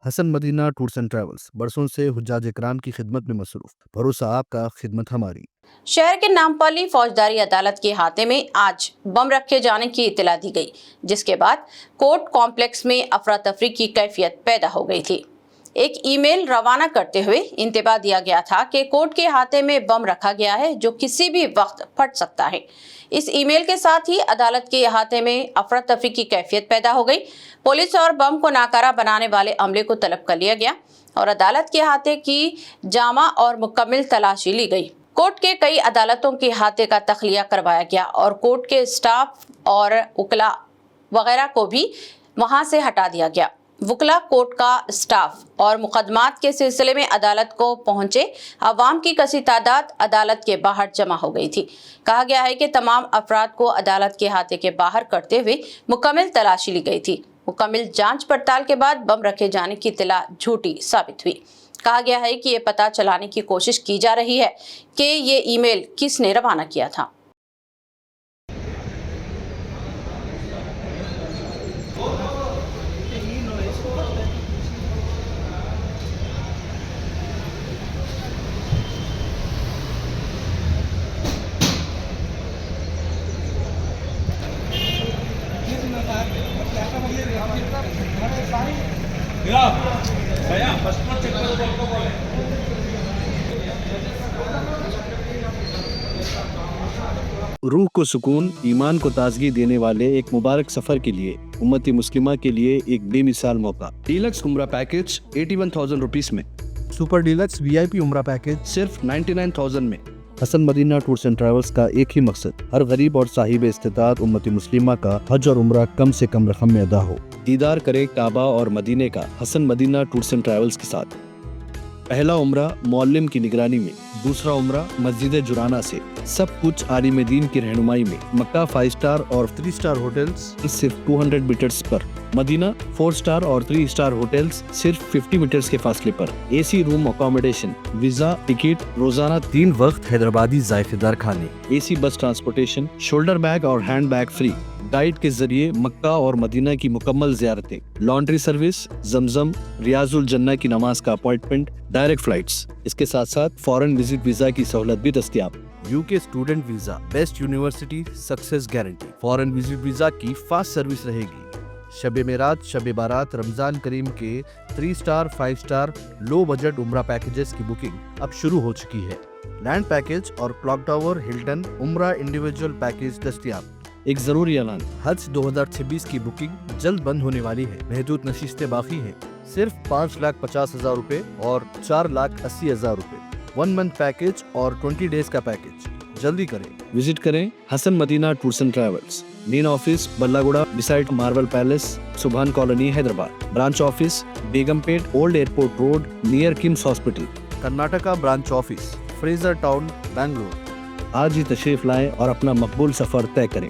Hasan Madina tours and Travels برسوں سے حجاج اکرام کی خدمت میں مصروف، بھروسہ آپ کا، خدمت ہماری۔ شہر کے نامپلی فوجداری عدالت کے احاطے میں آج بم رکھے جانے کی اطلاع دی گئی، جس کے بعد کورٹ کمپلیکس میں افراتفری کی کیفیت پیدا ہو گئی تھی۔ ایک ای میل روانہ کرتے ہوئے انتباہ دیا گیا تھا کہ کورٹ کے احاطے میں بم رکھا گیا ہے جو کسی بھی وقت پھٹ سکتا ہے۔ اس ای میل کے ساتھ ہی عدالت کے احاطے میں افراتفری کی کیفیت پیدا ہو گئی۔ پولیس اور بم کو ناکارہ بنانے والے عملے کو طلب کر لیا گیا اور عدالت کے احاطے کی جامع اور مکمل تلاشی لی گئی۔ کورٹ کے کئی عدالتوں کے احاطے کا تخلیہ کروایا گیا اور کورٹ کے سٹاف اور وکلاء وغیرہ کو بھی وہاں سے ہٹا دیا گیا۔ وکلاء، کورٹ کا سٹاف اور مقدمات کے سلسلے میں عدالت کو پہنچے عوام کی کثیر تعداد عدالت کے باہر جمع ہو گئی تھی۔ کہا گیا ہے کہ تمام افراد کو عدالت کے احاطے کے باہر کرتے ہوئے مکمل تلاشی لی گئی تھی۔ مکمل جانچ پڑتال کے بعد بم رکھے جانے کی اطلاع جھوٹی ثابت ہوئی۔ کہا گیا ہے کہ یہ پتہ چلانے کی کوشش کی جا رہی ہے کہ یہ ای میل کس نے روانہ کیا تھا۔ روح کو سکون، ایمان کو تازگی دینے والے ایک مبارک سفر کے لیے امت مسلمہ کے لیے ایک بے مثال موقع۔ ڈیلکس عمرہ پیکج 81,000 روپیس میں، سپر ڈیلکس VIP عمرہ پیکج صرف 99,000 میں۔ حسن مدینہ ٹورس اینڈ ٹریولز کا ایک ہی مقصد، ہر غریب اور صاحب استطاعت امت مسلمہ کا حج اور عمرہ کم سے کم رقم میں ادا ہو۔ دیدار کرے کعبہ اور مدینے کا حسن مدینہ ٹورس اینڈ ٹریولز کے ساتھ۔ پہلا عمرہ معلم کی نگرانی میں، دوسرا عمرہ مسجد جرانہ سے، سب کچھ عالم دین کی رہنمائی میں۔ مکہ 5 اسٹار اور 3 اسٹار ہوٹلز صرف 200 میٹرز پر، مدینہ 4 اسٹار اور 3 اسٹار ہوٹلز صرف 50 میٹرز کے فاصلے پر۔ AC روم اکاموڈیشن، ویزا، ٹکٹ، روزانہ 3 وقت حیدرآبادی ذائقے دار کھانے، AC بس ٹرانسپورٹیشن، شولڈر بیگ اور ہینڈ بیگ فری، گائیڈ کے ذریعے مکہ اور مدینہ کی مکمل زیارتیں، لانڈری سروس، زمزم، ریاض الجنہ کی نماز کا اپوائنٹمنٹ، ڈائریکٹ فلائٹس۔ اس کے ساتھ ساتھ فارن وزٹ ویزا کی سہولت بھی دستیاب۔ UK student visa, best university success guarantee, foreign visit visa کی فاسٹ سروس رہے گی۔ شب معراج، شب بارات، رمضان کریم کے 3 اسٹار 5 اسٹار لو بجٹ عمرہ پیکجز کی بکنگ اب شروع ہو چکی ہے۔ لینڈ پیکج اور کلاک ٹاور ہلٹن عمرہ انڈیویجول پیکج دستیاب۔ ایک ضروری اعلان، حج 2026 کی بکنگ جلد بند ہونے والی ہے، محدود نشستیں باقی ہیں، صرف 5,50,000 روپے اور 4,80,000 روپے، 1 منتھ پیکج اور 20 ڈیز کا پیکج، جلدی کریں۔ وزٹ کریں Hasan Madina tours and travels, main office Balla Guda beside marble palace, Subhan colony, Hyderabad. Branch office Begumpet, old airport road, near KIMS hospital. Karnataka branch office, Frazer town, Bangalore. آج ہی تشریف لائیں اور اپنا مقبول سفر طے کریں۔